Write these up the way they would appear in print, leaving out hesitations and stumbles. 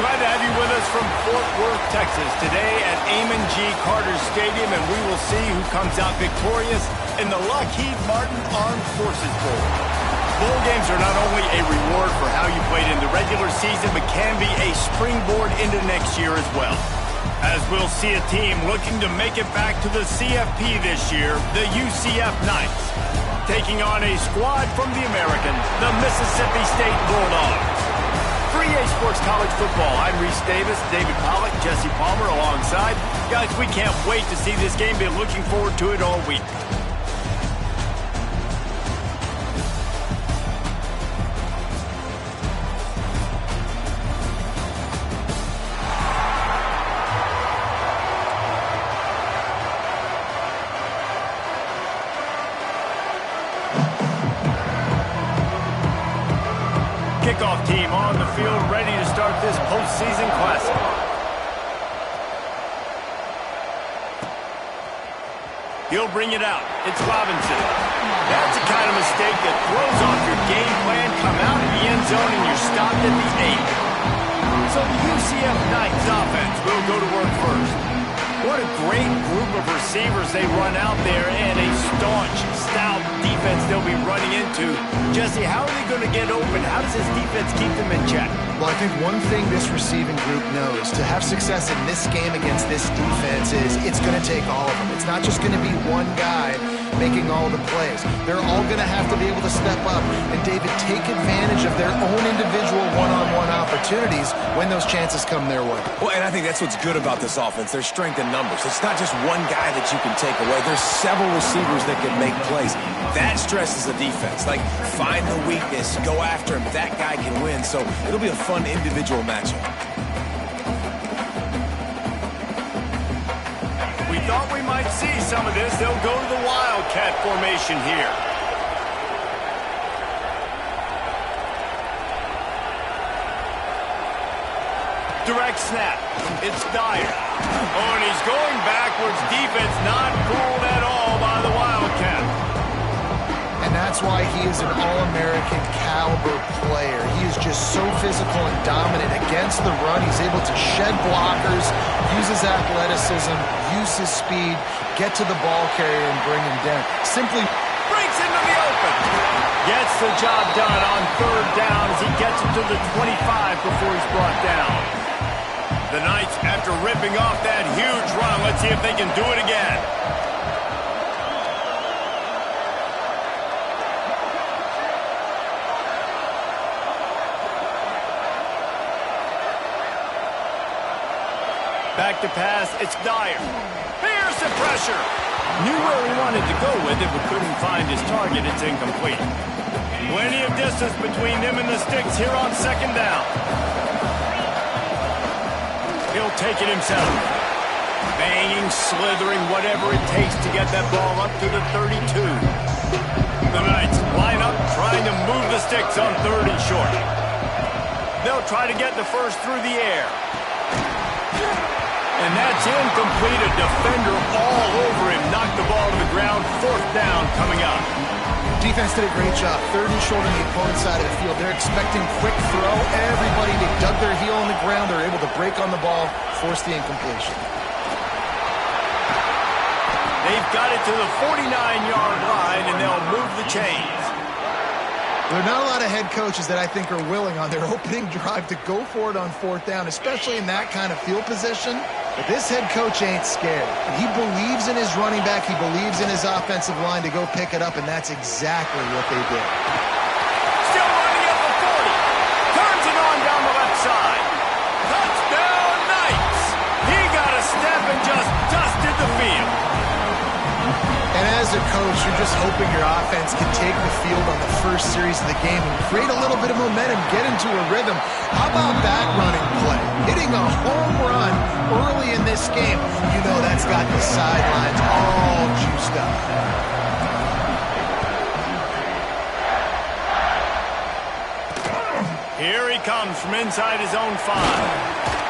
Glad to have you with us from Fort Worth, Texas, today at Amon G. Carter Stadium, and we will see who comes out victorious in the Lockheed Martin Armed Forces Bowl. Bowl games are not only a reward for how you played in the regular season, but can be a springboard into next year as well. As we'll see a team looking to make it back to the CFP this year, the UCF Knights, taking on a squad from the American, the Mississippi State Bulldogs. For EA Sports College Football, I'm Reese Davis, David Pollack, Jesse Palmer alongside. Guys, we can't wait to see this game. Been looking forward to it all week. Kickoff team on the field, ready to start this postseason classic. He'll bring it out. It's Robinson. That's the kind of mistake that throws off your game plan. Come out of the end zone and you're stopped at the 8. So the UCF Knights offense will go to work first. What a great group of receivers they run out there, and a staunch, stout defense they'll be running into. Jesse, how are they going to get open? How does this defense keep them in check? Well, I think one thing this receiving group knows, to have success in this game against this defense, is it's going to take all of them. It's not just going to be one guy making all the plays. They're all going to have to be able to step up and, David, take advantage of their own individual one-on-one opportunities when those chances come their way. Well, and I think that's what's good about this offense. There's strength in numbers. It's not just one guy that you can take away. There's several receivers that can make plays. That stresses the defense. Like, find the weakness, go after him. That guy can win. So it'll be a fun individual matchup. We thought we might see some of this. They'll go to the Wildcat formation here. Direct snap. It's Dyer. Oh, and he's going backwards. Defense not fooled at all by the Wildcat. And that's why he is an All-American caliber player. He is just so physical and dominant against the run. He's able to shed blockers, use his athleticism, use his speed, get to the ball carrier and bring him down. Simply breaks into the open. Gets the job done on third down as he gets it to the 25 before he's brought down. The Knights, after ripping off that huge run, let's see if they can do it again. Back to pass, it's Dyer. Here's the pressure. Knew where he wanted to go with it, but couldn't find his target. It's incomplete. Plenty of distance between them and the sticks here on second down. He'll take it himself. Banging, slithering, whatever it takes to get that ball up to the 32. The Knights line up, trying to move the sticks on third and short. They'll try to get the first through the air. And that's incomplete. A defender all over him. Knocked the ball to the ground. Fourth down coming up. defense did a great job. Third and short on the opponent's side of the field. They're expecting quick throw. Everybody, they dug their heel on the ground. They're able to break on the ball, force the incompletion. They've got it to the 49-yard line, and they'll move the chains. There are not a lot of head coaches that I think are willing on their opening drive to go for it on fourth down, especially in that kind of field position. But this head coach ain't scared. He believes in his running back. He believes in his offensive line to go pick it up, and that's exactly what they did. Still running at the 40. Turns it on down the left side. Touchdown, Knights. He got a step and just dusted the field. And as a coach, you're just hoping your offense can take the field on the first series of the game and create a little bit of momentum, get into a rhythm. How about that running play? Hitting a home run early in this game. You know that's got the sidelines all juiced up. Here he comes from inside his own 5.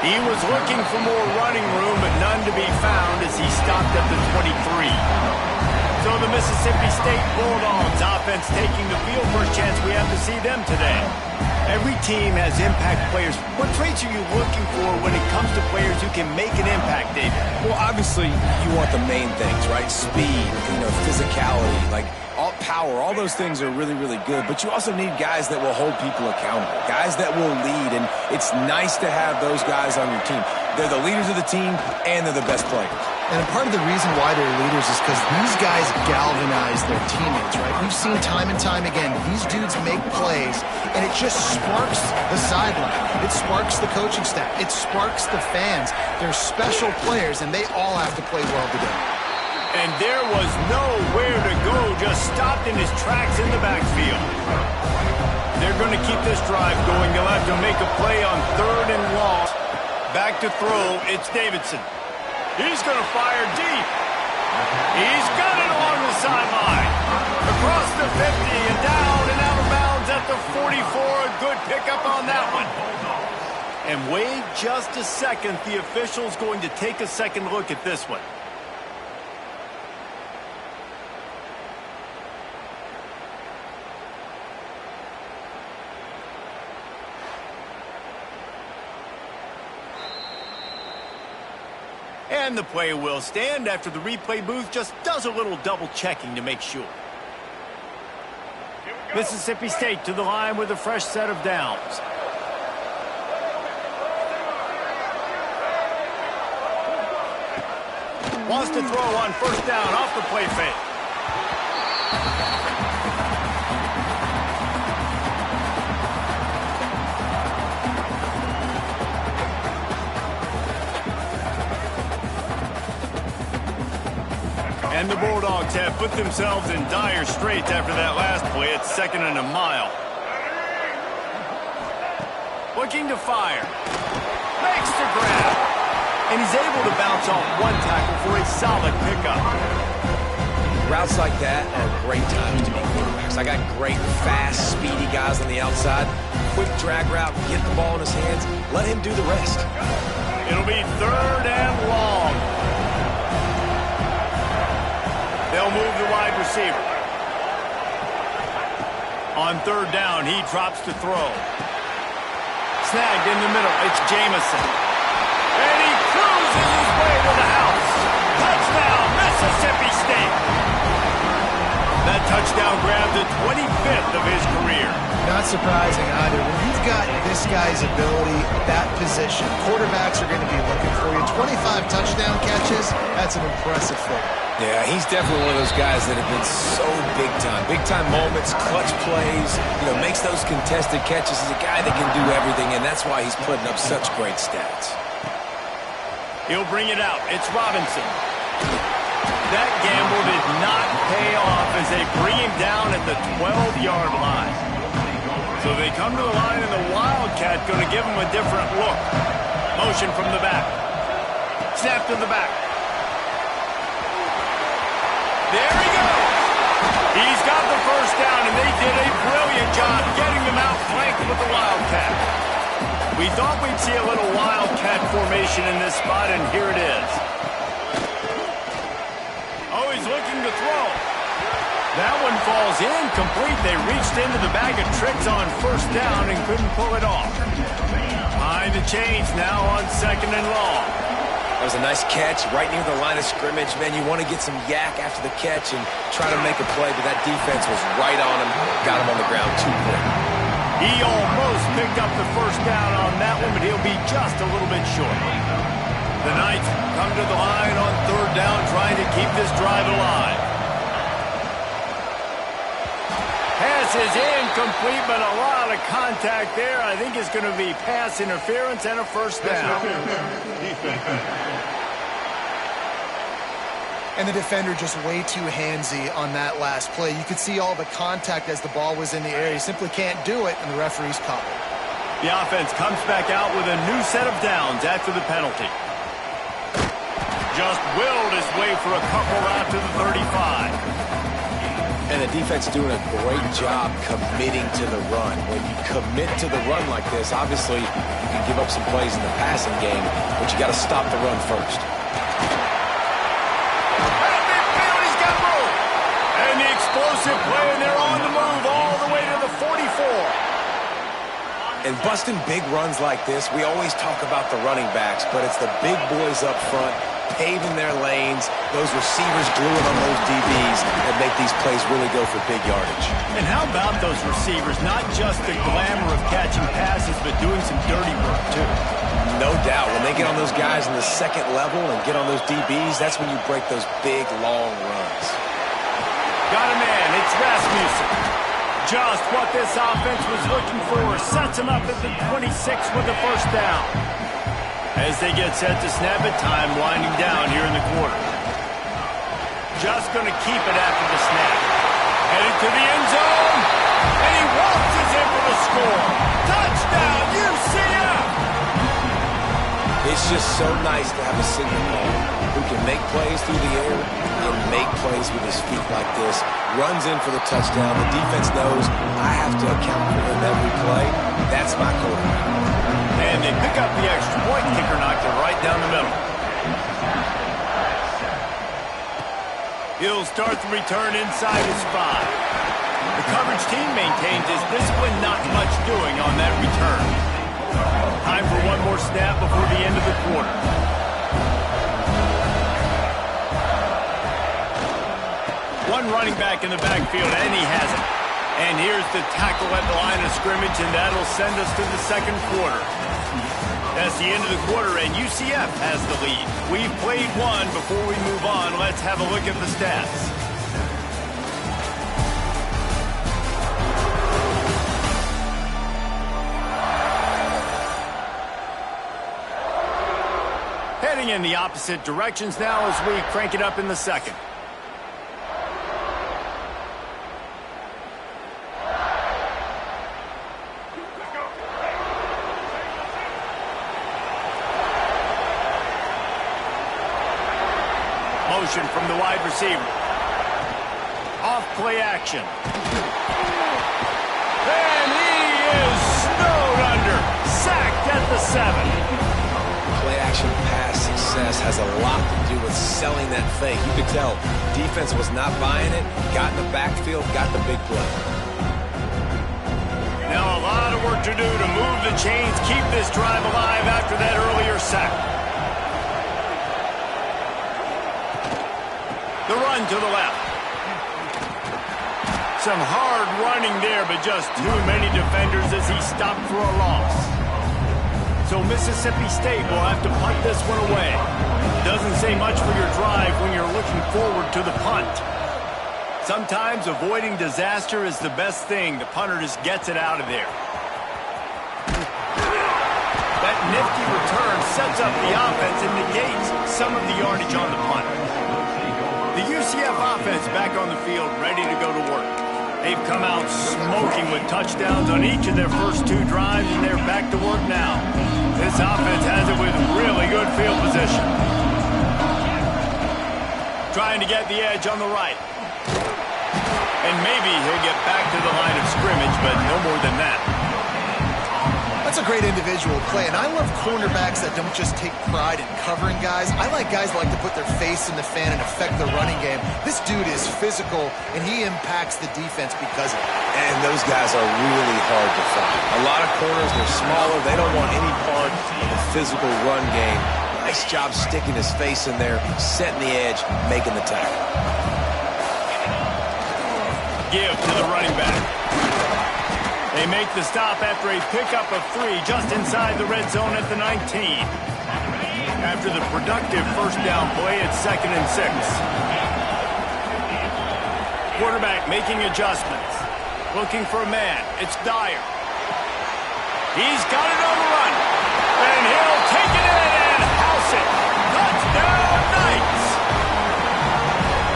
He was looking for more running room, but none to be found as he stopped at the 23. So the Mississippi State Bulldogs offense taking the field. First chance we have to see them today. Every team has impact players. What traits are you looking for when it comes to players who can make an impact, David? Well, obviously, you want the main things, right? Speed, physicality, all power. All those things are really, really good. But you also need guys that will hold people accountable, guys that will lead. And it's nice to have those guys on your team. They're the leaders of the team, and they're the best players. And part of the reason why they're leaders is because these guys galvanize their teammates, right? We've seen time and time again, these dudes make plays, and it just sparks the sideline. It sparks the coaching staff. It sparks the fans. They're special players, and they all have to play well together. And there was nowhere to go, just stopped in his tracks in the backfield. They're going to keep this drive going. They'll have to make a play on 3rd and long. Back to throw, it's Davidson. He's going to fire deep. He's got it along the sideline. Across the 50 and down and out of bounds at the 44. A good pickup on that one. And wait just a second. The official's going to take a second look at this one. And the play will stand after the replay booth just does a little double checking to make sure. Mississippi State to the line with a fresh set of downs. Wants to throw on 1st down off the play fake. And the Bulldogs have put themselves in dire straits after that last play. It's 2nd and a mile. Looking to fire. Makes the grab. And he's able to bounce off one tackle for a solid pickup. Routes like that are great times to be quarterbacks. I got great, fast, speedy guys on the outside. Quick drag route, get the ball in his hands. Let him do the rest. It'll be 3rd and long. They'll move the wide receiver. On 3rd down, he drops to throw. Snagged in the middle. It's Jamison. And he cruises his way to the house. Touchdown, Mississippi State. That touchdown grabbed the 25th of his career. Not surprising either. When you've got this guy's ability, that position, quarterbacks are going to be looking for you. 25 touchdown catches, that's an impressive thing. Yeah, he's definitely one of those guys that have been so big time. Big time moments, clutch plays, makes those contested catches. He's a guy that can do everything, and that's why he's putting up such great stats. He'll bring it out. It's Robinson. That gamble did not pay off as they bring him down at the 12-yard line. So they come to the line, and the Wildcat going to give him a different look. Motion from the back. Snap to the back. There he goes. He's got the 1st down, and they did a brilliant job getting him out flanked with the Wildcat. We thought we'd see a little Wildcat formation in this spot, and here it is. Oh, he's looking to throw. That one falls incomplete. They reached into the bag of tricks on 1st down and couldn't pull it off. Behind the chains now on 2nd and long. That was a nice catch right near the line of scrimmage. Man, you want to get some yak after the catch and try to make a play, but that defense was right on him. Got him on the ground too quick. He almost picked up the 1st down on that one, but he'll be just a little bit short. The Knights come to the line on 3rd down, trying to keep this drive alive. Pass is incomplete, but a lot of contact there. I think it's going to be pass interference and a 1st down. And the defender just way too handsy on that last play. You could see all the contact as the ball was in the air. He simply can't do it, and the referee's caught it. The offense comes back out with a new set of downs after the penalty. Just willed his way for a couple out to the 35. And the defense doing a great job committing to the run. When you commit to the run like this, obviously you can give up some plays in the passing game, but you got to stop the run first. explosive play, and they're on the move all the way to the 44. And busting big runs like this, we always talk about the running backs, but it's the big boys up front, paving their lanes, those receivers gluing on those DBs that make these plays really go for big yardage. And how about those receivers? Not just the glamour of catching passes, but doing some dirty work, too. No doubt. When they get on those guys in the second level and get on those DBs, that's when you break those big, long runs. Got a man. It's Rasmussen. Just what this offense was looking for. Sets him up at the 26 with the first down. As they get set to snap it, time winding down here in the quarter. Just going to keep it after the snap. Headed to the end zone. And he waltzes in for the score. Touchdown, UCF! It's just so nice to have a signal man who can make plays through the air and make plays with his feet like this. Runs in for the touchdown. The defense knows I have to account for him every play. That's my quarterback. And they pick up the extra point. Kicker knocked it right down the middle. He'll start the return inside his 5. The coverage team maintains his discipline. Not much doing on that return. Time for one more snap before the end of the quarter. One running back in the backfield, and he has it. And here's the tackle at the line of scrimmage, and that'll send us to the second quarter. That's the end of the quarter, and UCF has the lead. We've played one. Before we move on, let's have a look at the stats. Heading in the opposite directions now as we crank it up in the second. Motion from the wide receiver. Off play action. And he is snowed under. Sacked at the 7. Play-action pass success has a lot to do with selling that fake. You could tell defense was not buying it, got in the backfield, got the big play. Now a lot of work to do to move the chains, keep this drive alive after that earlier sack. The run to the left. Some hard running there, but just too many defenders as he stopped for a loss. So Mississippi State will have to punt this one away. Doesn't say much for your drive when you're looking forward to the punt. Sometimes avoiding disaster is the best thing. The punter just gets it out of there. That nifty return sets up the offense and negates some of the yardage on the punt. The UCF offense back on the field, ready to go to work. They've come out smoking with touchdowns on each of their first 2 drives, and they're back to work now. This offense has it with really good field position. Trying to get the edge on the right. And maybe he'll get back to the line of scrimmage, but no more than that. That's a great individual play, and I love cornerbacks that don't just take pride in covering guys. I like guys that like to put their face in the fan and affect the running game. This dude is physical, and he impacts the defense because of it. And those guys are really hard to find. A lot of corners, they're smaller. They don't want any part of the physical run game. Nice job sticking his face in there, setting the edge, making the tackle. Give to the running back. They make the stop after a pickup of 3 just inside the red zone at the 19. After the productive first down play, it's 2nd and 6. Quarterback making adjustments. Looking for a man. It's Dyer. He's got it on the run. And he'll take it in and house it. Touchdown, Knights!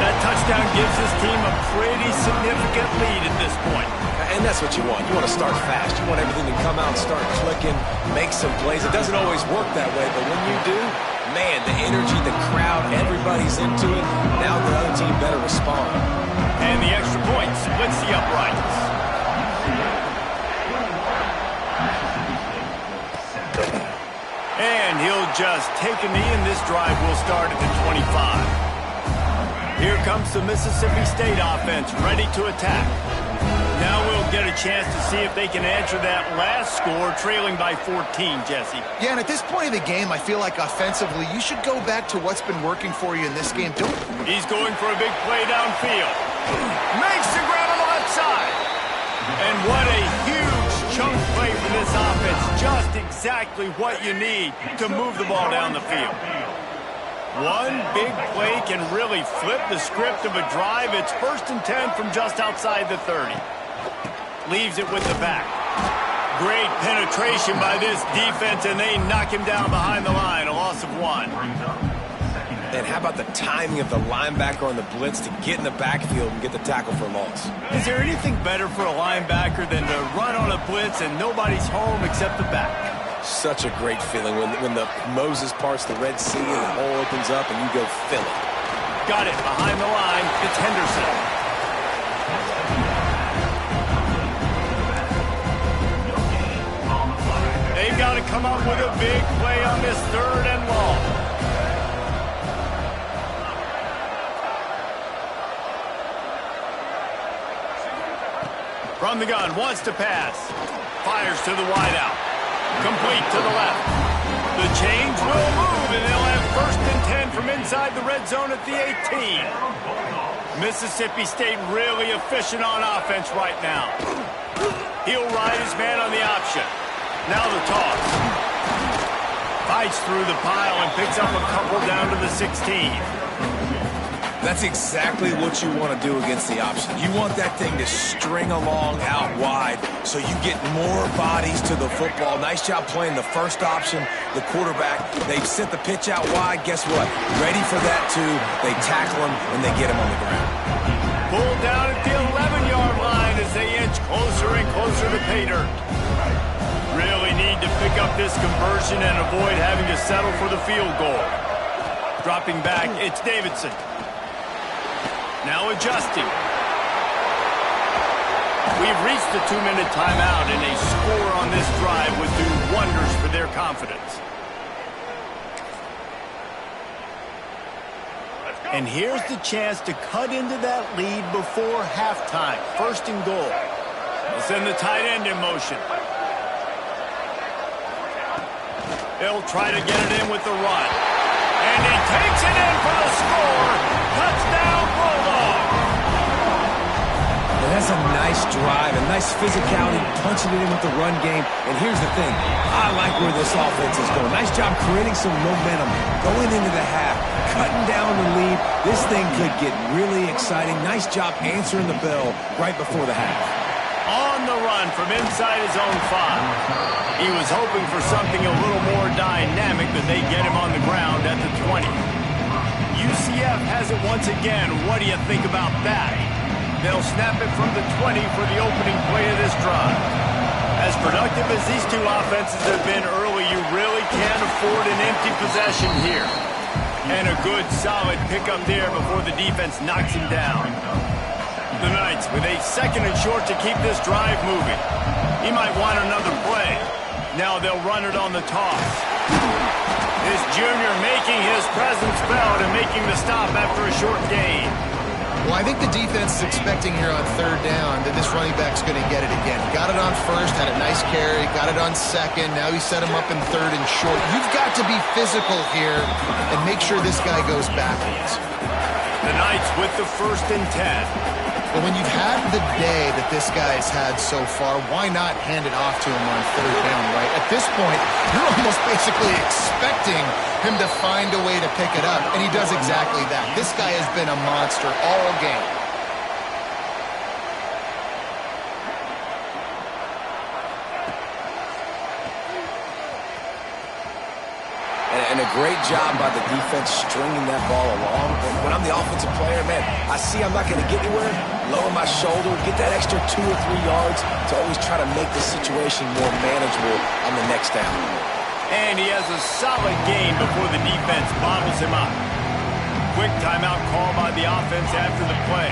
That touchdown gives his team a pretty significant lead at this point. And that's what you want. You want to start fast. You want everything to come out, start clicking, make some plays. It doesn't always work that way, but when you do, man, the energy, the crowd, everybody's into it. Now the other team better respond. And the extra point splits the uprights. And he'll just take a knee, and this drive will start at the 25. Here comes the Mississippi State offense, ready to attack. Now we'll get a chance to see if they can answer that last score, trailing by 14, Jesse. Yeah, and at this point of the game, I feel like offensively, you should go back to what's been working for you in this game. He's going for a big play downfield. Makes the grab on the left side. And what a huge chunk play for this offense. Just exactly what you need to move the ball down the field. One big play can really flip the script of a drive. It's 1st and 10 from just outside the 30. Leaves it with the back. Great penetration by this defense, and they knock him down behind the line. A loss of 1. And how about the timing of the linebacker on the blitz to get in the backfield and get the tackle for loss? Is there anything better for a linebacker than to run on a blitz and nobody's home except the back? Such a great feeling when the Moses parts the Red Sea and the hole opens up and you go fill it. Got it behind the line. It's Henderson. They've got to come up with a big play on this 3rd and long. From the gun, wants to pass. Fires to the wideout. Complete to the left. The chains will move, and they'll have 1st and 10 from inside the red zone at the 18. Mississippi State really efficient on offense right now. He'll ride his man on the option. Now the toss. Fights through the pile and picks up a couple down to the 16. That's exactly what you want to do against the option. You want that thing to string along out wide so you get more bodies to the football. Nice job playing the first option, the quarterback. They've sent the pitch out wide. Guess what? Ready for that, too. They tackle him, and they get him on the ground. Pulled down at the 11-yard line as they inch closer and closer to pay dirt. Really need to pick up this conversion and avoid having to settle for the field goal. Dropping back, it's Davidson. Now adjusting. We've reached the 2-minute timeout, and a score on this drive would do wonders for their confidence. And here's the chance to cut into that lead before halftime. 1st and goal. They'll send the tight end in motion. They'll try to get it in with the run. And he takes it in for the score. Touchdown, Bulldog. And that's a nice drive, a nice physicality, punching it in with the run game. And here's the thing. I like where this offense is going. Nice job creating some momentum, going into the half, cutting down the lead. This thing could get really exciting. Nice job answering the bell right before the half. On the run from inside his own 5. He was hoping for something a little more dynamic, but they get him on the ground at the 20. UCF has it once again. What do you think about that? They'll snap it from the 20 for the opening play of this drive. As productive as these two offenses have been early, you really can't afford an empty possession here. And a good, solid pickup there before the defense knocks him down. The Knights with a 2nd and short to keep this drive moving. He might want another play. Now they'll run it on the toss. This junior making his presence felt and making the stop after a short gain. Well, I think the defense is expecting here on 3rd down that this running back's going to get it again. Got it on 1st, had a nice carry, got it on 2nd. Now he set him up in 3rd and short. You've got to be physical here and make sure this guy goes backwards. The Knights with the 1st and 10. But when you've had the day that this guy's had so far, why not hand it off to him on 3rd down, right? At this point, you're almost basically expecting him to find a way to pick it up, and he does exactly that. This guy has been a monster all game. And a great job by the defense stringing that ball along. When I'm the offensive player, man, I see I'm not going to get anywhere, lower my shoulder, get that extra 2 or 3 yards to always try to make the situation more manageable on the next down. And he has a solid gain before the defense bottles him up. Quick timeout call by the offense after the play.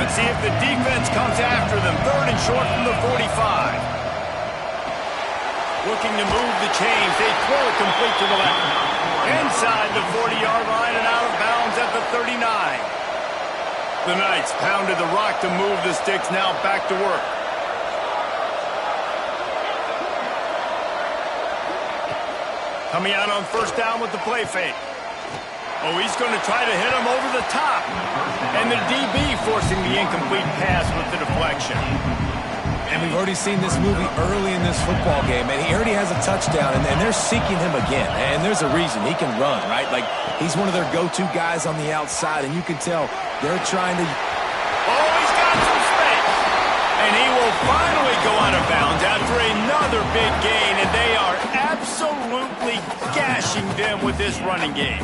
Let's see if the defense comes after them. 3rd and short from the 45. Looking to move the chains. They throw it complete to the left. Inside the 40-yard line and out of bounds at the 39. The Knights pounded the rock to move the sticks, now back to work. Coming out on first down with the play fake. Oh, he's going to try to hit him over the top. And the DB forcing the incomplete pass with the deflection. And we've already seen this movie early in this football game, and he already has a touchdown, and they're seeking him again. And there's a reason. He can run, right? Like, he's one of their go-to guys on the outside, and you can tell they're trying to... Oh, he's got some space. And he will finally go out of bounds after another big gain, and they are absolutely gashing them with this running game.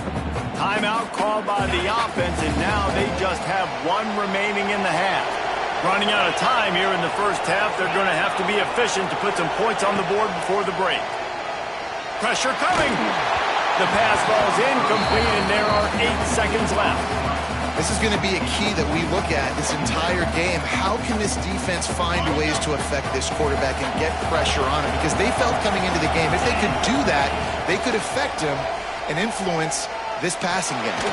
Timeout called by the offense, and now they just have one remaining in the half. Running out of time here in the first half, they're going to have to be efficient to put some points on the board before the break. Pressure coming. The pass ball's incomplete, and there are 8 seconds left. This is going to be a key that we look at this entire game. How can this defense find ways to affect this quarterback and get pressure on him? Because they felt coming into the game, if they could do that, they could affect him and influence this passing game.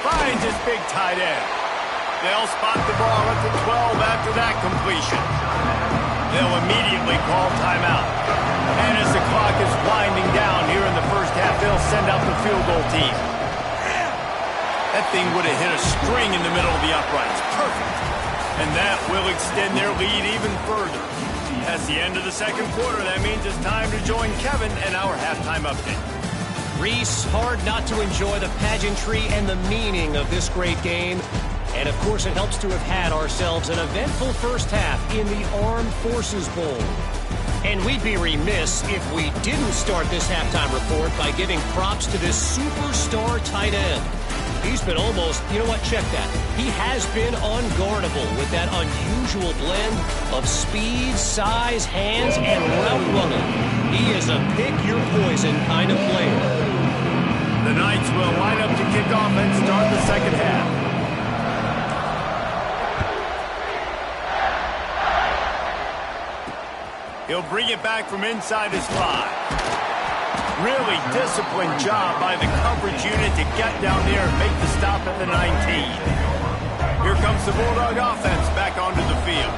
Finds his big tight end. They'll spot the ball at the 12 after that completion. They'll immediately call timeout. And as the clock is winding down here in the first half, they'll send out the field goal team. That thing would have hit a string in the middle of the uprights. Perfect. And that will extend their lead even further. That's the end of the second quarter. That means it's time to join Kevin and our halftime update. Reese, hard not to enjoy the pageantry and the meaning of this great game. And, of course, it helps to have had ourselves an eventful first half in the Armed Forces Bowl. And we'd be remiss if we didn't start this halftime report by giving props to this superstar tight end. He's been almost, you know what, check that. He has been unguardable with that unusual blend of speed, size, hands, and route running. He is a pick-your-poison kind of player. The Knights will line up to kick off and start the second half. He'll bring it back from inside his 5. Really disciplined job by the coverage unit to get down there and make the stop at the 19. Here comes the Bulldog offense back onto the field.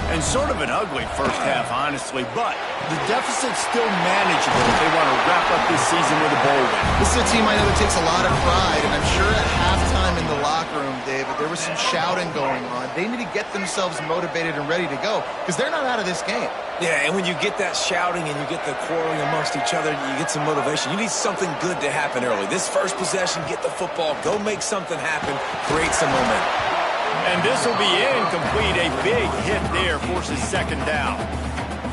And sort of an ugly first half, honestly, but the deficit's still manageable if they want to wrap up this season with a bowl win. This is a team I know that takes a lot of pride, and I'm sure at halftime in the locker room, David, there was some shouting going on. They need to get themselves motivated and ready to go, because they're not out of this game. Yeah, and when you get that shouting and you get the quarreling amongst each other, you get some motivation. You need something good to happen early. This first possession, get the football, go make something happen, create some momentum. And this will be incomplete. A big hit there forces second down.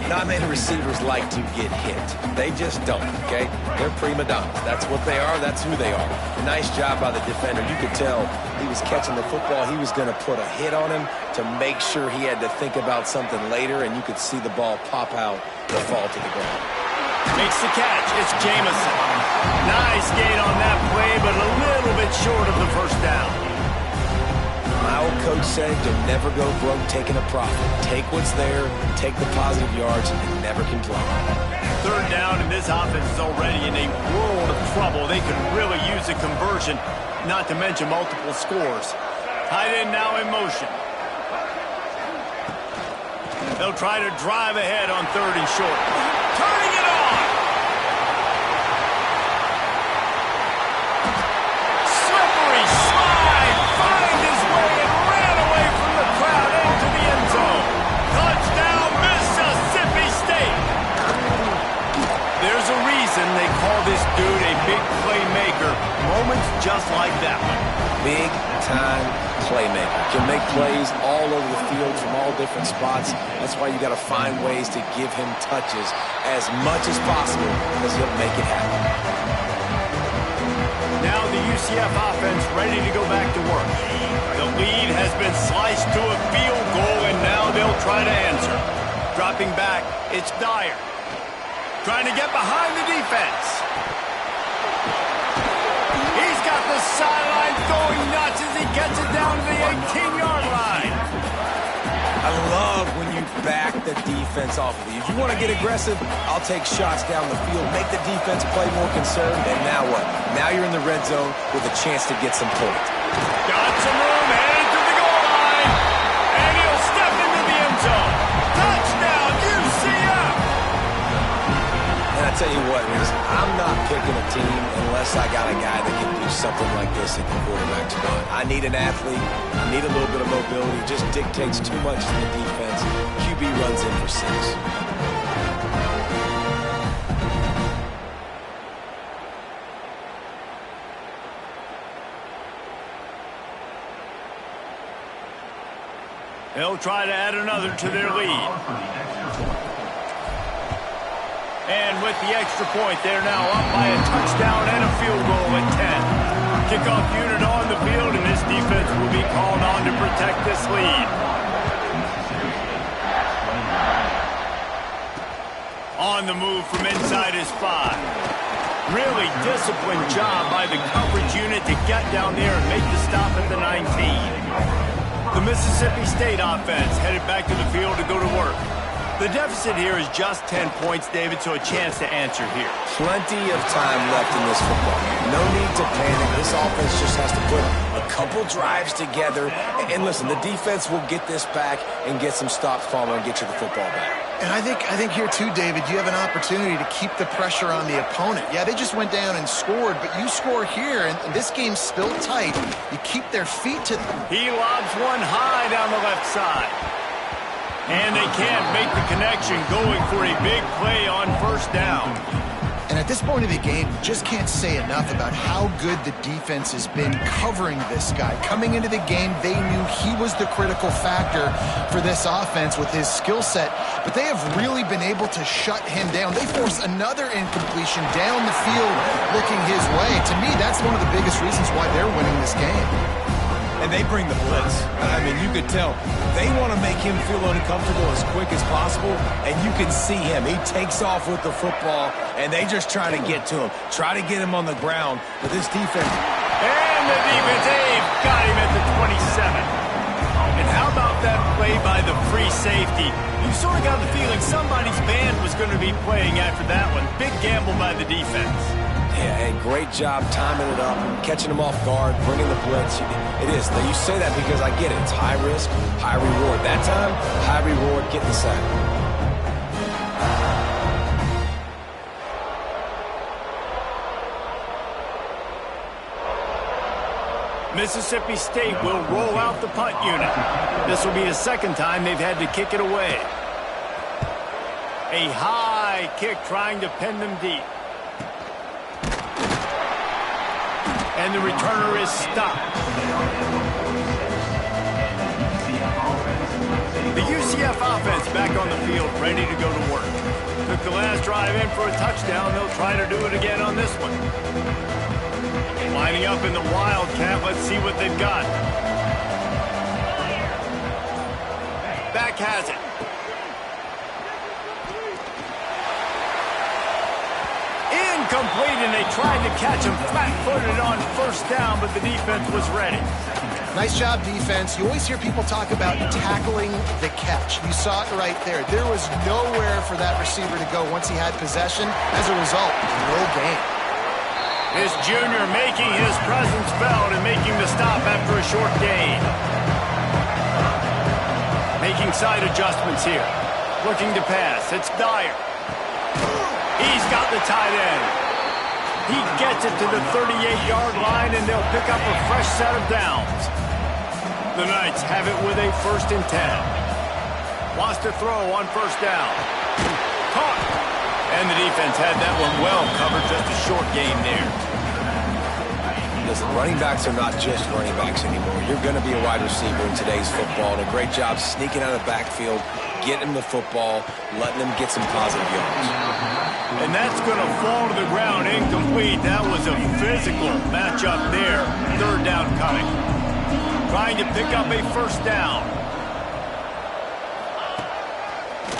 Not many receivers like to get hit. They just don't, okay? They're prima donnas. That's what they are. That's who they are. Nice job by the defender. You could tell he was catching the football. He was going to put a hit on him to make sure he had to think about something later, and you could see the ball pop out and fall to the ground. Makes the catch. It's Jamison. Nice gain on that play, but a little bit short of the first down. My old coach said to never go broke taking a profit. Take what's there, take the positive yards, and never complain. Third down, and this offense is already in a world of trouble. They could really use a conversion, not to mention multiple scores. Tight end now in motion. They'll try to drive ahead on third and short. Turning it on! Slippery slide! Find his way and ran away from the crowd into the end zone. Touchdown, Mississippi State! There's a reason they call this dude a big playmaker. Moments just like that one. Big-time playmaker. Can make plays all over the field from all different spots. That's why you got to find ways to give him touches as much as possible, because he'll make it happen. Now the UCF offense ready to go back to work. The lead has been sliced to a field goal, and now they'll try to answer. Dropping back, it's Dyer. Trying to get behind the defense. He's got the sideline going nuts as he gets it down to the 18-yard line. I love when you back the defense off of you. If you want to get aggressive, I'll take shots down the field, make the defense play more conservative, and now what? Now you're in the red zone with a chance to get some points. Got some room, headed to the goal tell you what, Reese, I'm not picking a team unless I got a guy that can do something like this at the quarterback spot. I need an athlete. I need a little bit of mobility. It just dictates too much to the defense. QB runs in for 6. They'll try to add another to their lead. And with the extra point, they're now up by a touchdown and a field goal at 10. Kickoff unit on the field, and this defense will be called on to protect this lead. On the move from inside his 5. Really disciplined job by the coverage unit to get down there and make the stop at the 19. The Mississippi State offense headed back to the field to go to work. The deficit here is just 10 points, David, so a chance to answer here. Plenty of time left in this football game. No need to panic. This offense just has to put a couple drives together. And listen, the defense will get this back and get some stops following and get you the football back. And I think here too, David, you have an opportunity to keep the pressure on the opponent. Yeah, they just went down and scored, but you score here, and this game's still tight. You keep their feet to them. He lobs one high down the left side. And they can't make the connection, going for a big play on first down. And at this point of the game, you just can't say enough about how good the defense has been covering this guy. Coming into the game, they knew he was the critical factor for this offense with his skill set, but they have really been able to shut him down. They force another incompletion down the field looking his way. To me, that's one of the biggest reasons why they're winning this game. And they bring the blitz. I mean, you could tell they want to make him feel uncomfortable as quick as possible, and you can see him. He takes off with the football, and they just try to get to him, try to get him on the ground. But this defense... And the defense, got him at the 27. And how about that play by the free safety? You sort of got the feeling somebody's band was going to be playing after that one. Big gamble by the defense. Yeah, and great job timing it up, catching them off guard, bringing the blitz. It is. Now, you say that because I get it. It's high risk, high reward. That time, high reward, get the sack. Mississippi State will roll out the punt unit. This will be the second time they've had to kick it away. A high kick trying to pin them deep. And the returner is stopped. The UCF offense back on the field, ready to go to work. Took the last drive in for a touchdown. They'll try to do it again on this one. Lining up in the Wildcat. Let's see what they've got. Back has it. Incomplete, and they tried to catch him flat-footed on first down, but the defense was ready. Nice job, defense. You always hear people talk about tackling the catch. You saw it right there. There was nowhere for that receiver to go once he had possession. As a result, no gain. This junior making his presence felt and making the stop after a short gain. Making side adjustments here. Looking to pass. It's Dyer. He's got the tight end. He gets it to the 38-yard line, and they'll pick up a fresh set of downs. The Knights have it with a 1st and 10. Wants to throw on first down. Caught. And the defense had that one well covered, just a short gain there. Listen, running backs are not just running backs anymore. You're going to be a wide receiver in today's football, and a great job sneaking out of the backfield, getting him the football, letting him get some positive yards. And that's going to fall to the ground incomplete. That was a physical matchup there. 3rd down coming. Trying to pick up a first down.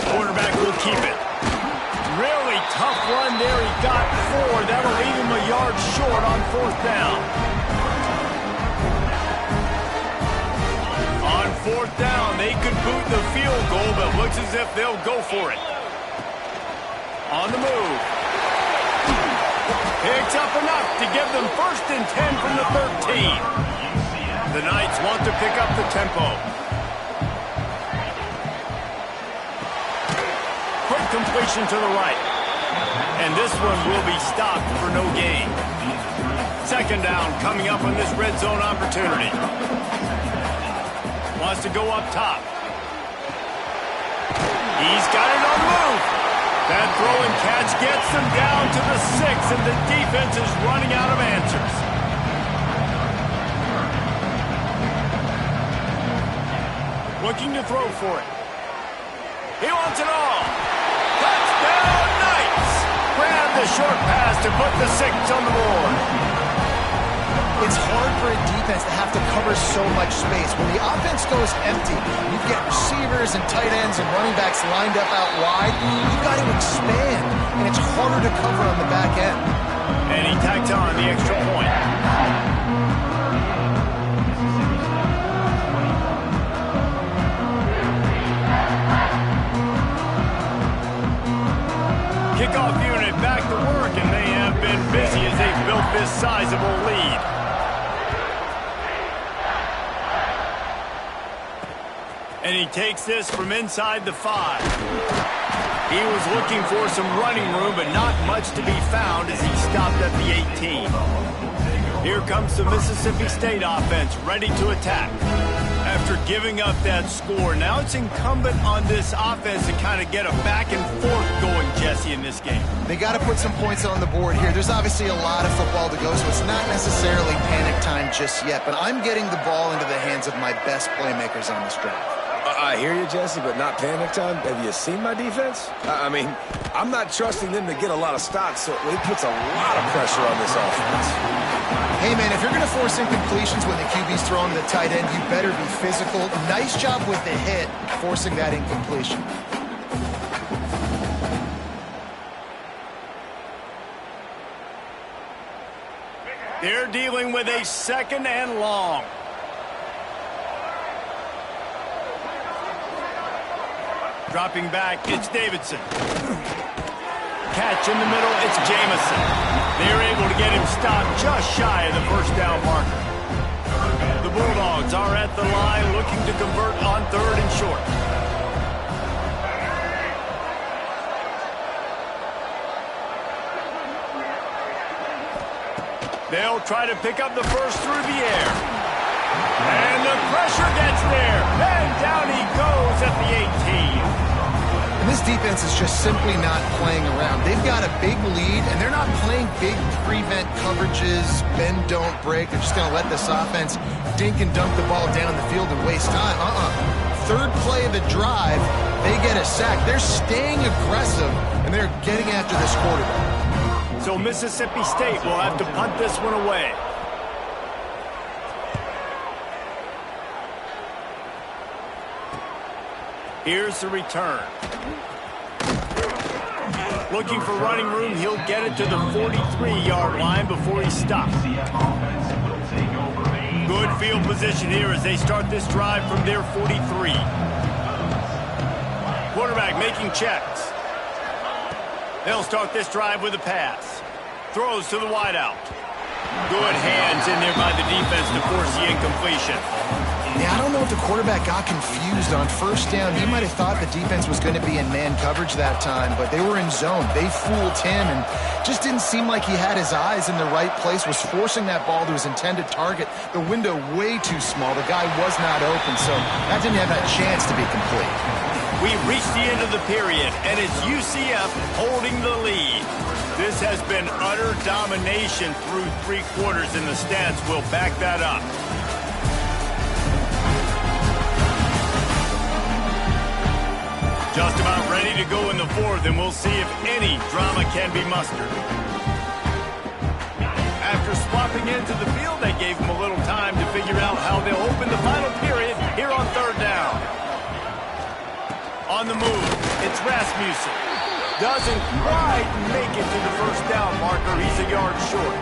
Quarterback will keep it. Really tough run there. He got 4. That'll leave him a yard short on 4th down. On 4th down, they could boot the field goal, but looks as if they'll go for it. On the move. Picks up enough to give them 1st and 10 from the 13. The Knights want to pick up the tempo. Quick completion to the right. And this one will be stopped for no gain. Second down coming up on this red zone opportunity. Wants to go up top. He's got it on the move. That throw and catch gets them down to the 6, and the defense is running out of answers. Looking to throw for it. He wants it all. Touchdown, Knights! Grab the short pass to put the 6 on the board. It's hard for a defense to have to cover so much space. When the offense goes empty, you get receivers and tight ends and running backs lined up out wide. You've got to expand, and it's harder to cover on the back end. And he tacked on the extra point. Kickoff unit back to work, and they have been busy as they've built this sizable lead. And he takes this from inside the 5. He was looking for some running room, but not much to be found as he stopped at the 18. Here comes the Mississippi State offense, ready to attack. After giving up that score, now it's incumbent on this offense to kind of get a back and forth going, Jesse, in this game. They got to put some points on the board here. There's obviously a lot of football to go, so it's not necessarily panic time just yet, but I'm getting the ball into the hands of my best playmakers on this drive. I hear you, Jesse, but not panic time. Have you seen my defense? I mean, I'm not trusting them to get a lot of stops, so it puts a lot of pressure on this offense. Hey, man, if you're going to force incompletions when the QB's throwing to the tight end, you better be physical. Nice job with the hit, forcing that incompletion. They're dealing with a 2nd and long. Dropping back, it's Davidson. Catch in the middle, it's Jamison. They're able to get him stopped just shy of the first down marker. The Bulldogs are at the line looking to convert on 3rd and short. They'll try to pick up the first through the air. And the pressure gets there. And down he goes at the 18. And this defense is just simply not playing around. They've got a big lead, and they're not playing big prevent coverages, bend, don't break. They're just going to let this offense dink and dunk the ball down the field and waste time. 3rd play of the drive, they get a sack. They're staying aggressive, and they're getting after this quarterback. So Mississippi State will have to punt this one away. Here's the return. Looking for running room, he'll get it to the 43-yard line before he stops. Good field position here as they start this drive from their 43. Quarterback making checks. They'll start this drive with a pass. Throws to the wideout. Good hands in there by the defense to force the incompletion. Yeah, I don't know if the quarterback got confused on 1st down. He might have thought the defense was going to be in man coverage that time, but they were in zone. They fooled him and just didn't seem like he had his eyes in the right place, was forcing that ball to his intended target. The window way too small. The guy was not open, so that didn't have a chance to be complete. We've reached the end of the period, and it's UCF holding the lead. This has been utter domination through 3 quarters, and the stats will back that up. Just about ready to go in the 4th, and we'll see if any drama can be mustered. After swapping into the field, they gave him a little time to figure out how they'll open the final period here on 3rd down. On the move, it's Rasmussen. Doesn't quite make it to the first down marker. He's a yard short.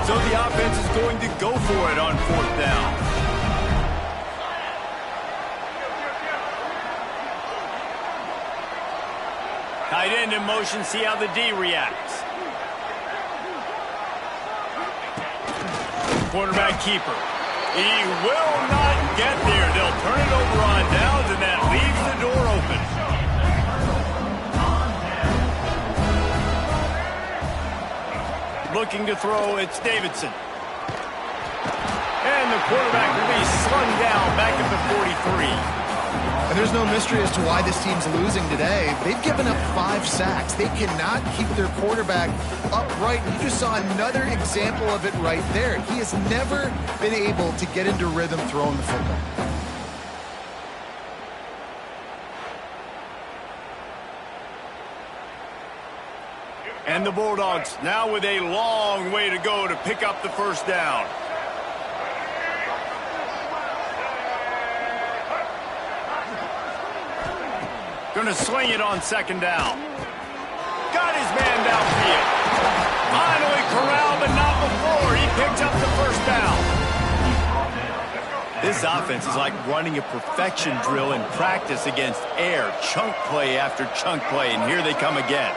So the offense is going to go for it on 4th down. Tight end in motion, see how the D reacts. Quarterback keeper. He will not get there. They'll turn it over on downs, and that leaves the door open. Looking to throw, it's Davidson. And the quarterback will be slung down back at the 43. And there's no mystery as to why this team's losing today. They've given up 5 sacks. They cannot keep their quarterback upright. And you just saw another example of it right there. He has never been able to get into rhythm throwing the football. And the Bulldogs now with a long way to go to pick up the first down. Going to sling it on second down. Got his man downfield. Finally corralled, but not before. He picked up the first down. This offense is like running a perfection drill in practice against air. Chunk play after chunk play, and here they come again.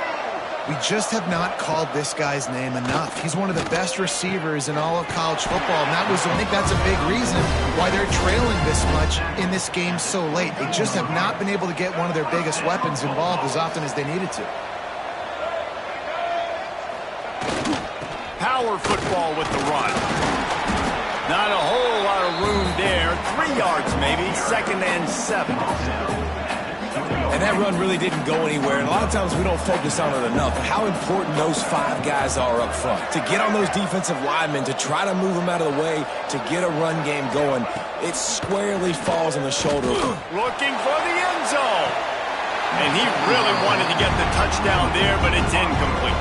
We just have not called this guy's name enough. He's one of the best receivers in all of college football, and I think that's a big reason why they're trailing this much in this game so late. They just have not been able to get one of their biggest weapons involved as often as they needed to. Power football with the run. Not a whole lot of room there. 3 yards maybe, 2nd and 7. And that run really didn't go anywhere, and a lot of times we don't focus on it enough. How important those 5 guys are up front. To get on those defensive linemen, to try to move them out of the way, to get a run game going, it squarely falls on the shoulder. Looking for the end zone. And he really wanted to get the touchdown there, but it's incomplete.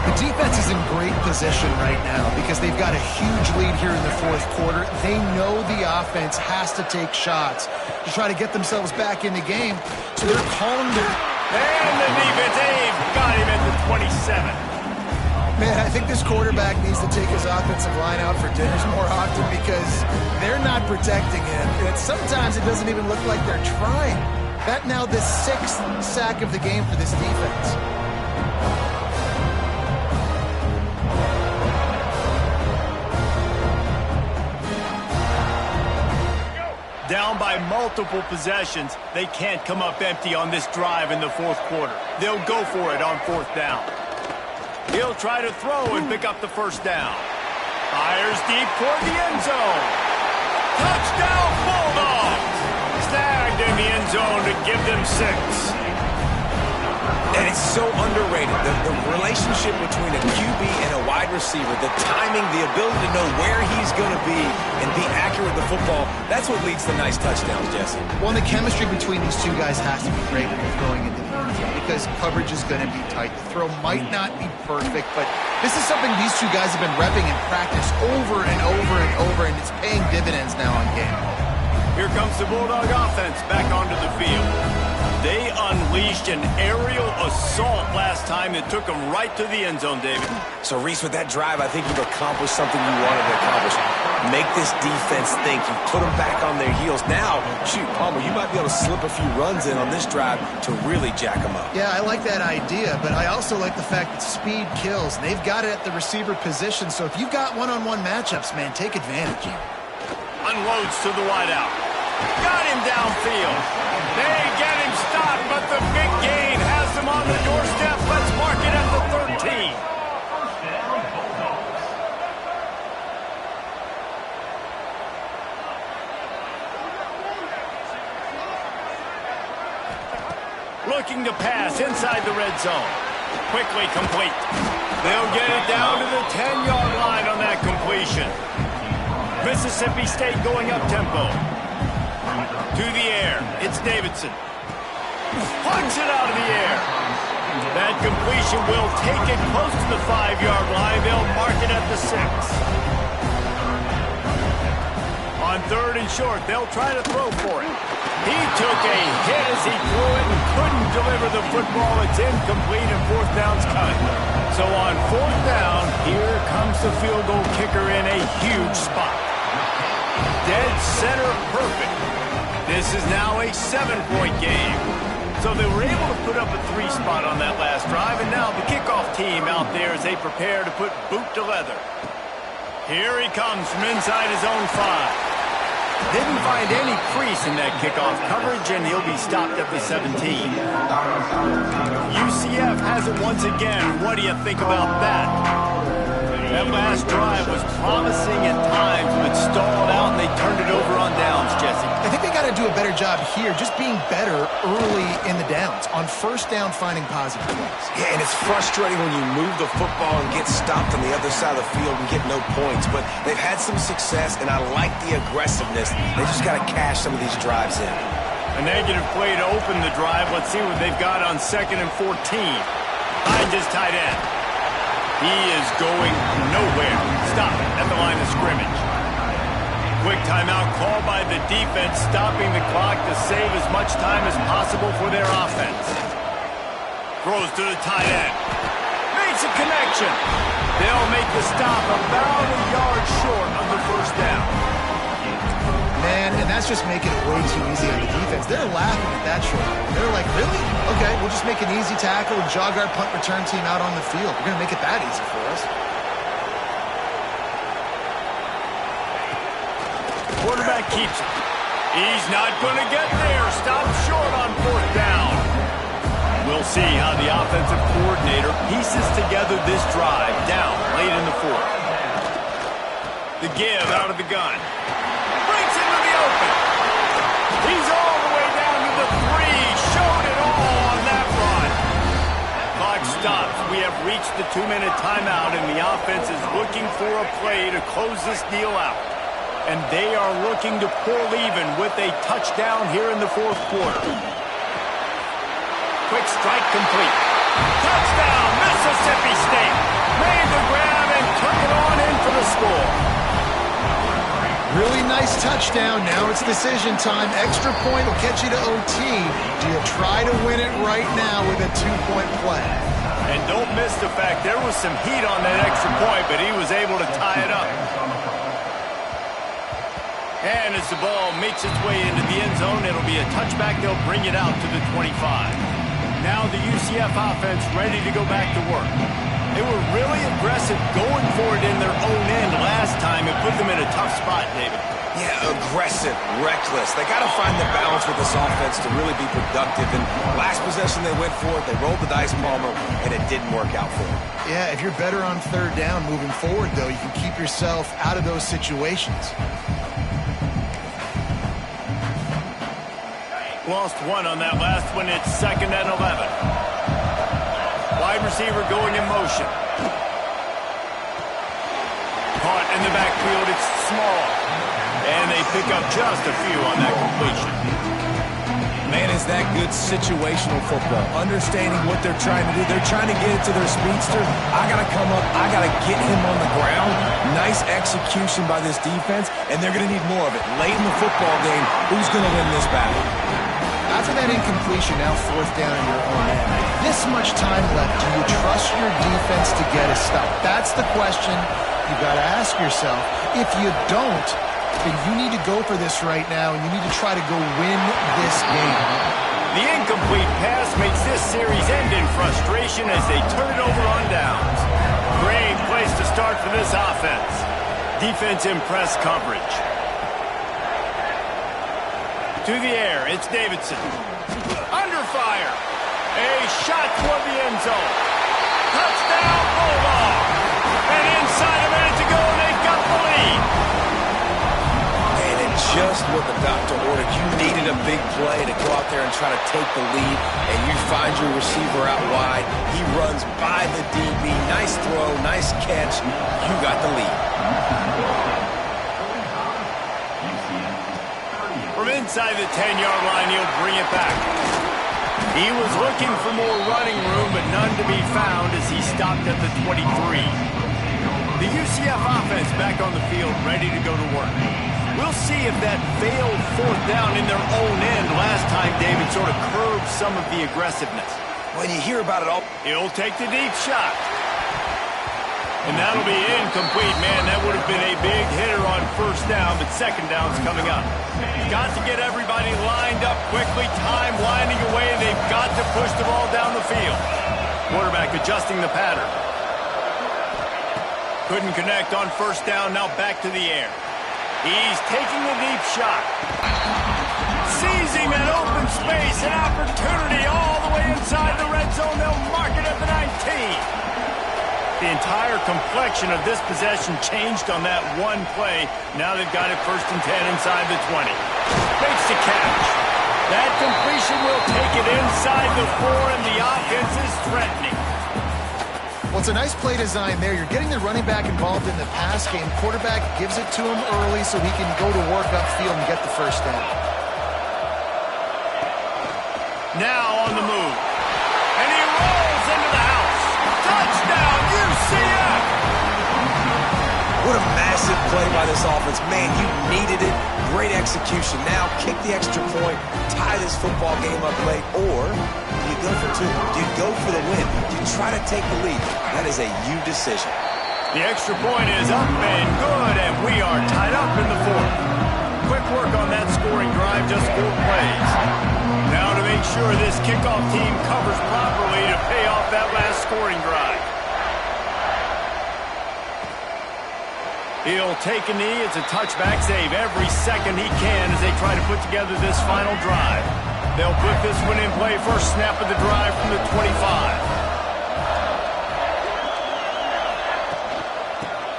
The defense is in great position right now because they've got a huge lead here in the 4th quarter. They know the offense has to take shots to try to get themselves back in the game. So they're calling their... And the defense, Abe got him at the 27. Man, I think this quarterback needs to take his offensive line out for dinners more often because they're not protecting him. And sometimes it doesn't even look like they're trying. That now the 6th sack of the game for this defense. Down by multiple possessions, they can't come up empty on this drive in the 4th quarter. They'll go for it on 4th down. He'll try to throw and pick up the first down. Fires deep toward the end zone. Touchdown, Bulldogs! Snagged in the end zone to give them 6. And it's so underrated. The relationship between a QB and a wide receiver, the timing, the ability to know where he's going to be and be accurate with the football, that's what leads to nice touchdowns, Jesse. Well, and the chemistry between these 2 guys has to be great when you're throwing into the end zone because coverage is going to be tight. The throw might not be perfect, but this is something these 2 guys have been repping in practice over and over and over, and it's paying dividends now on game. Here comes the Bulldog offense back onto the field. They unleashed an aerial assault last time that took them right to the end zone, David. So, Reese, with that drive, I think you've accomplished something you wanted to accomplish. Make this defense think. You put them back on their heels. Now, shoot, Palmer, you might be able to slip a few runs in on this drive to really jack them up. Yeah, I like that idea, but I also like the fact that speed kills. They've got it at the receiver position, so if you've got one-on-one matchups, man, take advantage. Unloads to the wideout. Got him downfield. They get him stopped, but the big gain has them on the doorstep. Let's mark it at the 13. Looking to pass inside the red zone. Quickly complete. They'll get it down to the 10-yard line on that completion. Mississippi State going up tempo. To the air, it's Davidson. Punch it out of the air. That completion will take it close to the 5-yard line. They'll mark it at the 6. On 3rd and short, they'll try to throw for it. He took a hit as he threw it and couldn't deliver the football. It's incomplete and 4th down's cut. So on 4th down, here comes the field goal kicker in a huge spot. Dead center perfect. This is now a 7-point game. So they were able to put up a 3 spot on that last drive, and now the kickoff team out there as they prepare to put boot to leather. Here he comes from inside his own 5. Didn't find any crease in that kickoff coverage, and he'll be stopped at the 17. UCF has it once again. What do you think about that? That last drive was promising at times, but stalled out, and they turned it over on downs, Jesse. I think they got to do a better job here, just being better early in the downs. On first down, finding positive plays. Yeah, and it's frustrating when you move the football and get stopped on the other side of the field and get no points. But they've had some success, and I like the aggressiveness. They just got to cash some of these drives in. A negative play to open the drive. Let's see what they've got on 2nd and 14. Behind his tight end. He is going nowhere. Stop it at the line of scrimmage. Quick timeout called by the defense, stopping the clock to save as much time as possible for their offense. Throws to the tight end. Makes a connection. They'll make the stop about a yard short of the first down. Man, and that's just making it way too easy on the defense. They're laughing at that short. They're like, really? Okay, we'll just make an easy tackle and jog our punt return team out on the field. We're going to make it that easy for us. Quarterback keeps it. He's not going to get there. Stop short on 4th down. We'll see how the offensive coordinator pieces together this drive down late in the 4th. The give out of the gun. Breaks into the open. He's all the way down to the 3. Showed it all on that run. Clock stops. We have reached the 2-minute timeout, and the offense is looking for a play to close this deal out. And they are looking to pull even with a touchdown here in the 4th quarter. Quick strike complete. Touchdown, Mississippi State. Made the grab and took it on in for the score. Really nice touchdown. Now it's decision time. Extra point will get you to OT. Do you try to win it right now with a 2-point play? And don't miss the fact there was some heat on that extra point, but he was able to tie it up. And as the ball makes its way into the end zone, it'll be a touchback. They'll bring it out to the 25. Now the UCF offense ready to go back to work. They were really aggressive going for it in their own end last time. It put them in a tough spot, David. Yeah, aggressive, reckless. They got to find the balance with this offense to really be productive. And last possession they went for it, they rolled the dice, Palmer, and it didn't work out for them. Yeah, if you're better on 3rd down moving forward, though, you can keep yourself out of those situations. Lost one on that last one. It's 2nd and 11. Wide receiver going in motion. Caught in the backfield. It's small. And they pick up just a few on that completion. Man, is that good situational football. Understanding what they're trying to do. They're trying to get it to their speedster. I got to come up. I got to get him on the ground. Nice execution by this defense, and they're going to need more of it. Late in the football game, who's going to win this battle? After that incompletion, now 4th down in your own end. This much time left, do you trust your defense to get a stop? That's the question you've got to ask yourself. If you don't, then you need to go for this right now, and you need to try to go win this game. The incomplete pass makes this series end in frustration as they turn it over on downs. Great place to start for this offense. Defense in press coverage. To the air, it's Davidson. Under fire. A shot toward the end zone. Touchdown, Bulldog. And inside a minute to go, they've got the lead. And just what the doctor ordered. You needed a big play to go out there and try to take the lead, and you find your receiver out wide. He runs by the DB. Nice throw, nice catch. You got the lead. From inside the 10-yard line, he'll bring it back. He was looking for more running room, but none to be found as he stopped at the 23. The UCF offense back on the field, ready to go to work. We'll see if that failed 4th down in their own end last time David sort of curbed some of the aggressiveness. When you hear about it all, He'll take the deep shot. And that'll be incomplete, man. That would have been a big hitter on 1st down, but 2nd down's coming up. Got to get everybody lined up quickly. Time winding away. They've got to push the ball down the field. Quarterback adjusting the pattern. Couldn't connect on 1st down. Now back to the air. He's taking the deep shot. Sees him in open space. An opportunity all the way inside the red zone. They'll mark it at the 19. The entire complexion of this possession changed on that one play. Now they've got it 1st and 10 inside the 20. Makes the catch. That completion will take it inside the 4, and the offense is threatening. Well, it's a nice play design there. You're getting the running back involved in the pass game. Quarterback gives it to him early so he can go to work upfield and get the 1st down. Now on the move. And he rolls into the house. Touchdown, UCF! What a massive play by this offense. Man, you needed it. Great execution. Now kick the extra point, tie this football game up late, or do you go for 2? Do you go for the win? Do you try to take the lead? That is a you decision. The extra point is up and good, and we are tied up in the 4th. Quick work on that scoring drive, just 4 plays. Now to make sure this kickoff team covers properly to pay off that last scoring drive. He'll take a knee. It's a touchback save every second he can as they try to put together this final drive. They'll put this one in play first snap of the drive from the 25.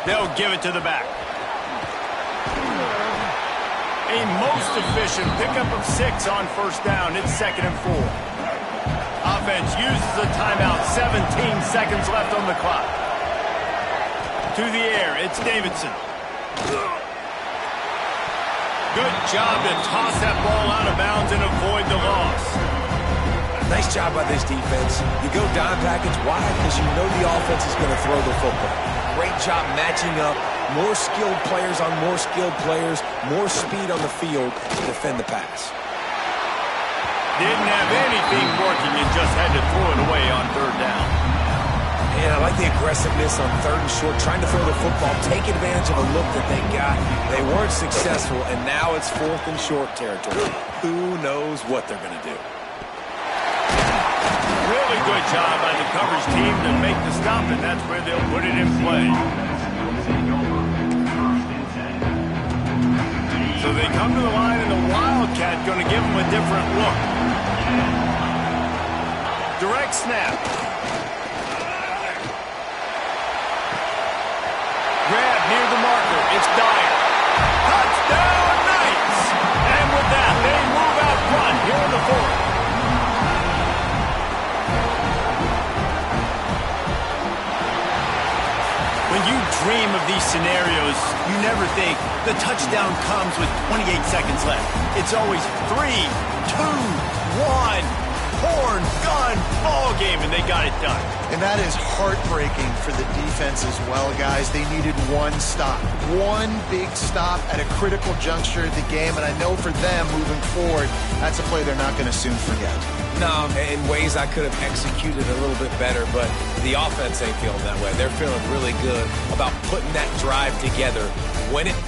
They'll give it to the back. A most efficient pickup of 6 on 1st down. It's 2nd and 4. Offense uses a timeout. 17 seconds left on the clock. To the air, it's Davidson. Good job to toss that ball out of bounds and avoid the loss. Nice job by this defense. You go dime package. Why? Because you know the offense is going to throw the football. Great job matching up. More skilled players on more skilled players. More speed on the field to defend the pass. Didn't have anything working and just had to throw it away on 3rd down. And I like the aggressiveness on 3rd and short, trying to throw the football, take advantage of a look that they got. They weren't successful, and now it's 4th and short territory. Who knows what they're going to do? Really good job by the coverage team to make the stop, and that's where they'll put it in play. So they come to the line, and the Wildcat going to give them a different look. Direct snap. Grab near the marker. It's Dyer. Touchdown, Knights! And with that, they move out front here in the 4th. When you dream of these scenarios, you never think the touchdown comes with 28 seconds left. It's always 3, 2, 1. Horn, gun, ball game, and they got it done. And that is heartbreaking for the defense as well, guys. They needed one stop, one big stop at a critical juncture of the game, and I know for them moving forward, that's a play they're not going to soon forget. No, in ways I could have executed a little bit better, but the offense ain't feeling that way. They're feeling really good about putting that drive together when it